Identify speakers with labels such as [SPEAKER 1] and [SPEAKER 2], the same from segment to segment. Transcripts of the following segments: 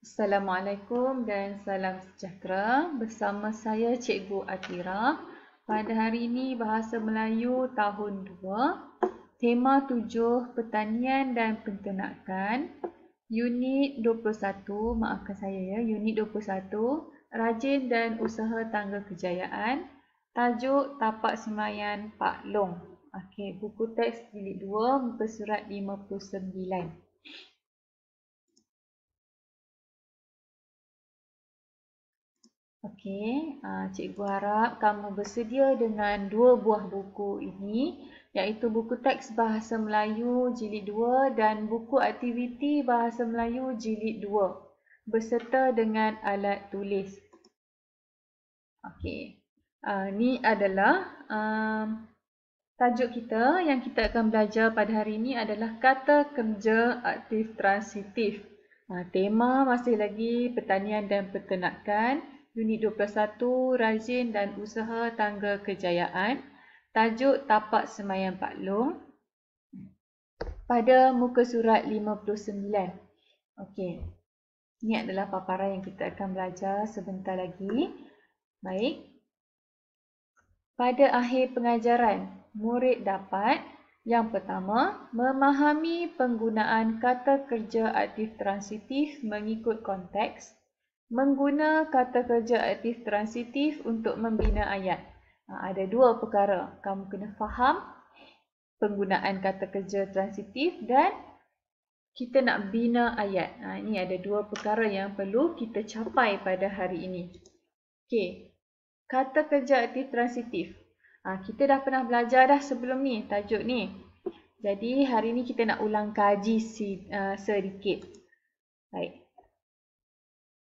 [SPEAKER 1] Assalamualaikum dan salam sejahtera. Bersama saya Cikgu Atira. Pada hari ini Bahasa Melayu tahun 2, tema 7 Pertanian dan Penternakan, Unit 21, maafkan saya ya, Unit 21, Rajin dan Usaha Tangga Kejayaan, tajuk Tapak Semaian Pak Long. Okey, buku teks jilid 2, muka surat 59. Okey, cikgu harap kamu bersedia dengan 2 buah buku ini, iaitu buku teks Bahasa Melayu jilid 2 dan buku aktiviti Bahasa Melayu jilid 2 beserta dengan alat tulis. Okey, ni adalah tajuk kita yang kita akan belajar pada hari ini adalah kata kerja aktif transitif. Tema masih lagi pertanian dan peternakan. Unit 21, Rajin dan Usaha Tangga Kejayaan, tajuk Tapak Semaian Pak Long, pada muka surat 59. Okey, ini adalah paparan yang kita akan belajar sebentar lagi. Baik, pada akhir pengajaran, murid dapat yang pertama, memahami penggunaan kata kerja aktif transitif mengikut konteks. Mengguna kata kerja aktif transitif untuk membina ayat. Ada 2 perkara. Kamu kena faham penggunaan kata kerja transitif dan kita nak bina ayat. Ini ada 2 perkara yang perlu kita capai pada hari ini. Okey. Kata kerja aktif transitif. Kita dah pernah belajar dah sebelum ni, tajuk ni. Jadi hari ni kita nak ulang kaji sedikit. Baik.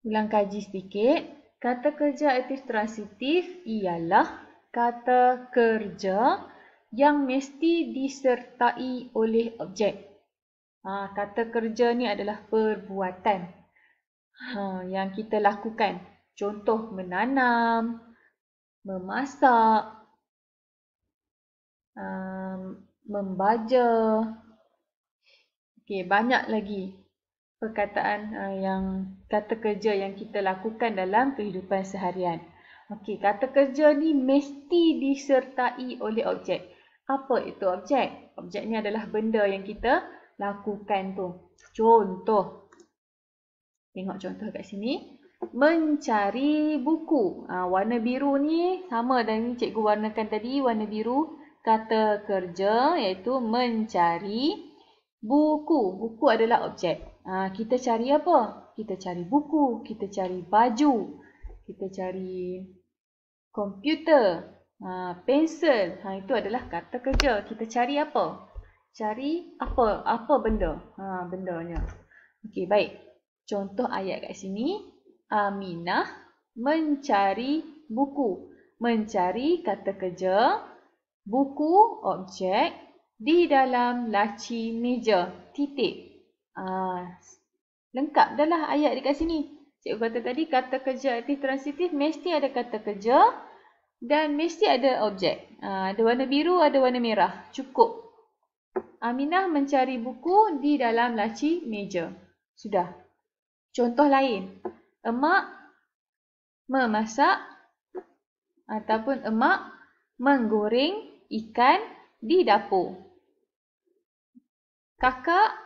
[SPEAKER 1] Ulang kaji sedikit. Kata kerja aktif transitif ialah kata kerja yang mesti disertai oleh objek. Kata kerja ni adalah perbuatan yang kita lakukan. Contoh menanam, memasak, membaja. Okey, banyak lagi perkataan yang kata kerja yang kita lakukan dalam kehidupan seharian. Okey, kata kerja ni mesti disertai oleh objek. Apa itu objek? Objek ni adalah benda yang kita lakukan tu. Contoh. Tengok contoh kat sini. Mencari buku. Warna biru ni sama dengan cikgu warnakan tadi, warna biru. Kata kerja iaitu mencari buku. Buku adalah objek. Kita cari apa? Kita cari buku, kita cari baju, kita cari komputer, pensel. Itu adalah kata kerja. Kita cari apa? Cari apa? Apa benda? Bendanya. Okey, baik. Contoh ayat kat sini. Aminah mencari buku. Mencari kata kerja, buku objek di dalam laci meja. Titik. Lengkap dah lah ayat dekat sini. Cikgu kata tadi kata kerja aktif transitif mesti ada kata kerja dan mesti ada objek. Ada warna biru, ada warna merah. Cukup. Aminah mencari buku di dalam laci meja. Sudah. Contoh lain. Emak memasak ataupun emak menggoreng ikan di dapur. Kakak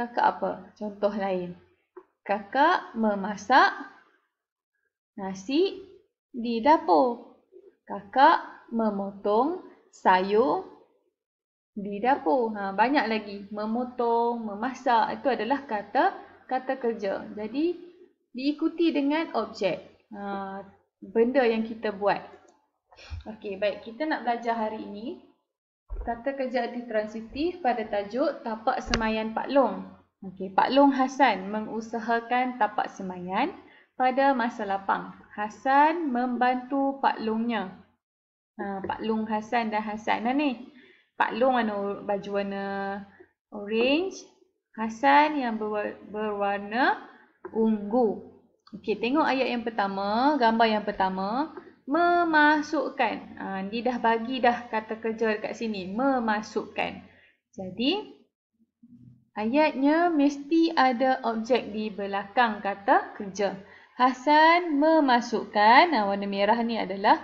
[SPEAKER 1] apa? Contoh lain. Kakak memasak nasi di dapur. Kakak memotong sayur di dapur. Banyak lagi. Memotong, memasak. Itu adalah kata kerja. Jadi, diikuti dengan objek. Benda yang kita buat. Okey, baik. Kita nak belajar hari ini kata kerja aktif transitif pada tajuk Tapak Semaian Pak Long. Okey, Pak Long Hasan mengusahakan tapak semaian pada masa lapang. Hasan membantu Pak Longnya. Pak Long Hasan dan Hasan ni. Pak Long baju warna orange, Hasan yang berwarna ungu. Okey, tengok ayat yang pertama, gambar yang pertama. Memasukkan. Dia dah bagi dah kata kerja dekat sini. Memasukkan. Jadi, Ayatnya mesti ada objek di belakang kata kerja. Hasan memasukkan, warna merah ni adalah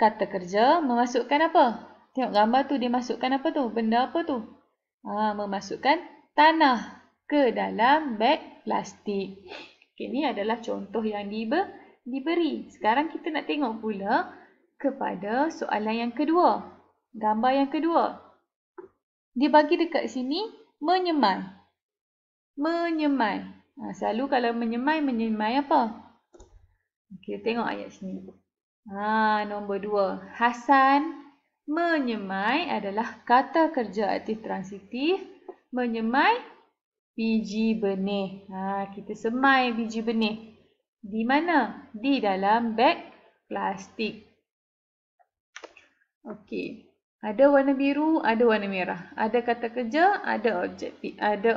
[SPEAKER 1] kata kerja. Memasukkan apa? Tengok gambar tu, dia masukkan apa tu? Benda apa tu? Memasukkan tanah ke dalam beg plastik. Okay, ni adalah contoh yang diberi. Sekarang kita nak tengok pula kepada soalan yang kedua. Gambar yang kedua. Dia bagi dekat sini menyemai. Menyemai. Selalu kalau menyemai apa? Okay, tengok ayat sini. Nombor 2. Hasan menyemai adalah kata kerja aktif transitif. Menyemai biji benih. Kita semai biji benih. Di mana? Di dalam beg plastik. Okey. Ada warna biru, ada warna merah. Ada kata kerja, ada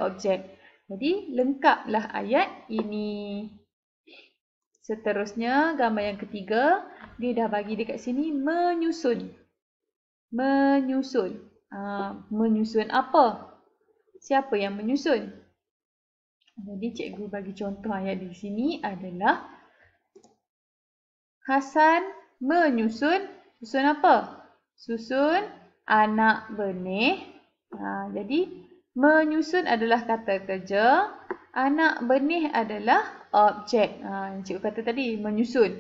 [SPEAKER 1] objek. Jadi, lengkaplah ayat ini. Seterusnya, gambar yang ketiga. Dia dah bagi dekat sini menyusun. Menyusun. Menyusun apa? Siapa yang menyusun? Jadi, cikgu bagi contoh ayat di sini adalah Hasan menyusun. Susun apa? Susun anak benih. Jadi, menyusun adalah kata kerja. Anak benih adalah objek. Cikgu kata tadi, menyusun.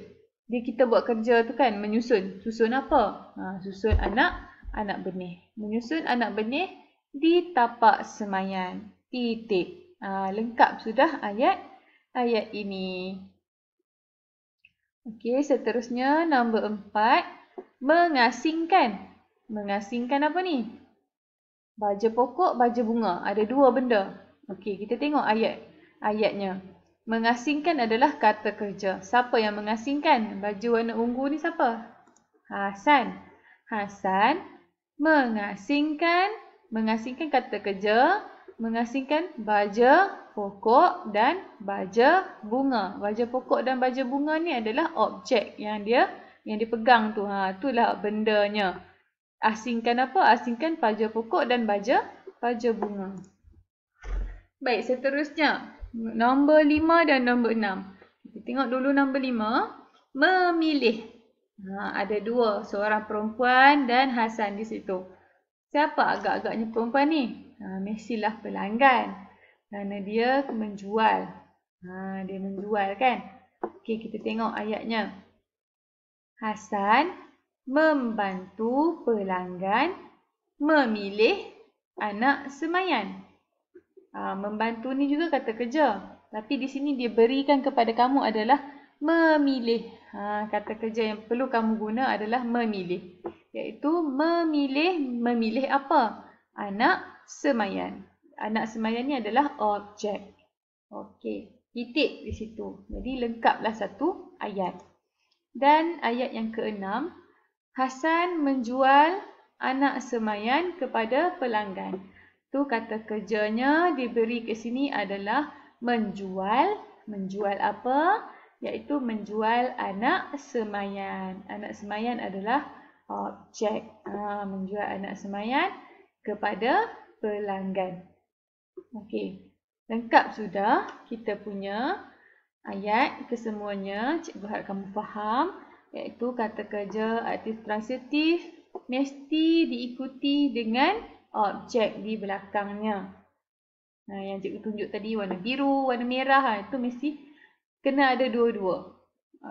[SPEAKER 1] Dia kita buat kerja tu kan, menyusun. Susun apa? Susun anak benih. Menyusun anak benih di tapak semaian. Titik. Lengkap sudah ayat ini. Okey, seterusnya nombor 4. Mengasingkan. Mengasingkan apa ni? Baja pokok, baja bunga. Ada dua benda. Okey, kita tengok ayatnya. Mengasingkan adalah kata kerja. Siapa yang mengasingkan? Baju warna ungu ni siapa? Hasan. Hasan mengasingkan kata kerja, mengasingkan baja pokok dan baja bunga. Baja pokok dan baja bunga ni adalah objek yang dia pegang tu. Itulah bendanya. Asingkan apa? Asingkan baja pokok dan baja bunga. Baik, seterusnya. Nombor 5 dan nombor 6. Kita tengok dulu nombor 5. Memilih. Ada dua. Seorang perempuan dan Hasan di situ. Siapa agak-agaknya perempuan ni? Mestilah pelanggan. Kerana dia menjual. Dia menjual kan? Okey, kita tengok ayatnya. Hasan membantu pelanggan memilih anak semaian. Membantu ni juga kata kerja. Tapi di sini dia berikan kepada kamu adalah memilih. Kata kerja yang perlu kamu guna adalah memilih. Iaitu memilih apa? Anak semaian. Anak semaian ni adalah objek. Okey, titik di situ. Jadi lengkaplah satu ayat. Dan ayat yang ke-6, Hasan menjual anak semaian kepada pelanggan. Tu kata kerjanya diberi ke sini adalah menjual. Menjual apa? Iaitu menjual anak semaian. Anak semaian adalah objek. Menjual anak semaian kepada pelanggan. Okey, lengkap sudah kita punya ayat kesemuanya. Cikgu harap kamu faham. Iaitu kata kerja aktif transitif mesti diikuti dengan objek di belakangnya. Yang cikgu tunjuk tadi warna biru, warna merah. Itu mesti kena ada dua-dua.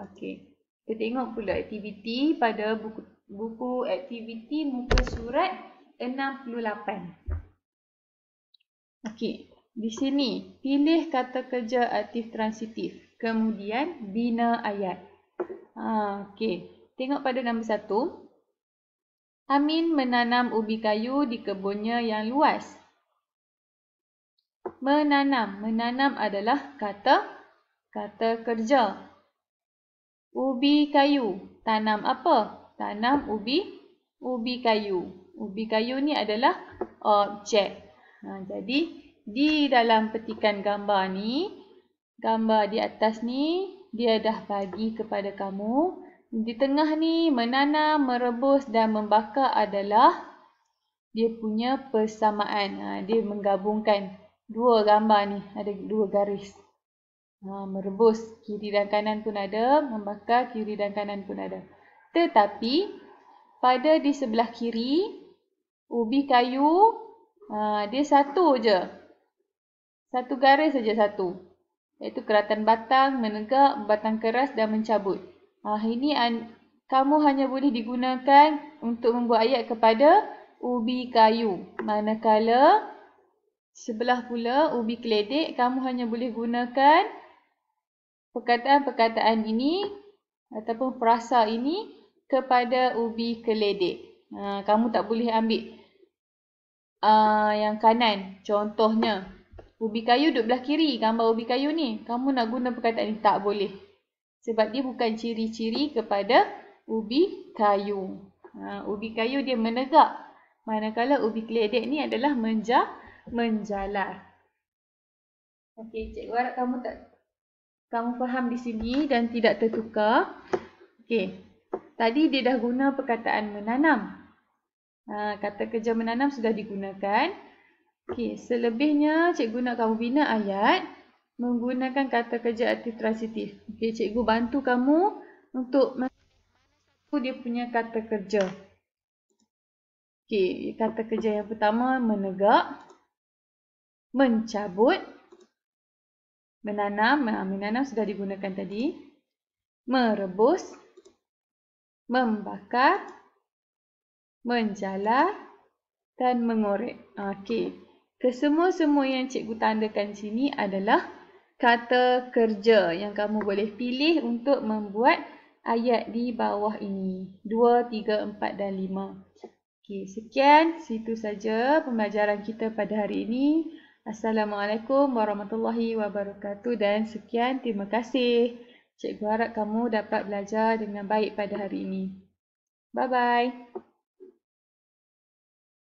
[SPEAKER 1] Okey. Kita tengok pula aktiviti pada buku aktiviti muka surat 68. Okey. Di sini, pilih kata kerja aktif transitif. Kemudian, bina ayat. Okey. Tengok pada nombor 1. Amin menanam ubi kayu di kebunnya yang luas. Menanam. Menanam adalah kata kerja. Ubi kayu. Tanam apa? Tanam ubi kayu. Ubi kayu ni adalah objek. Jadi, di dalam petikan gambar ni, gambar di atas ni, dia dah bagi kepada kamu. Di tengah ni, menanam, merebus dan membakar adalah dia punya persamaan. Dia menggabungkan dua gambar ni, ada dua garis. Merebus kiri dan kanan pun ada, membakar kiri dan kanan pun ada. Tetapi pada di sebelah kiri, ubi kayu, dia satu je. Satu garis saja satu. Iaitu keratan batang, menegak, batang keras dan mencabut. Ini kamu hanya boleh digunakan untuk membuat ayat kepada ubi kayu. Manakala sebelah pula ubi keledek, kamu hanya boleh gunakan perkataan-perkataan ini ataupun frasa ini kepada ubi keledek. Kamu tak boleh ambil yang kanan. Contohnya, ubi kayu duduk belah kiri, gambar ubi kayu ni. Kamu nak guna perkataan ni, tak boleh. Sebab dia bukan ciri-ciri kepada ubi kayu. Ubi kayu dia menegak. Manakala ubi keledek ni adalah menjalar. Okey, cikgu harap kamu faham di sini dan tidak tertukar. Okey. Tadi dia dah guna perkataan menanam. Kata kerja menanam sudah digunakan. Okey, selebihnya cikgu nak kamu bina ayat menggunakan kata kerja aktif transitif. Okey, cikgu bantu kamu untuk dia punya kata kerja. Okey, kata kerja yang pertama menegak, mencabut, menanam, menanam sudah digunakan tadi, merebus, membakar, menjalar dan mengorek. Okey, kesemua-semua yang cikgu tandakan sini adalah kata kerja yang kamu boleh pilih untuk membuat ayat di bawah ini. 2, 3, 4 dan 5. Okey, sekian. Situ saja pembelajaran kita pada hari ini. Assalamualaikum warahmatullahi wabarakatuh dan sekian. Terima kasih. Cikgu harap kamu dapat belajar dengan baik pada hari ini. Bye-bye.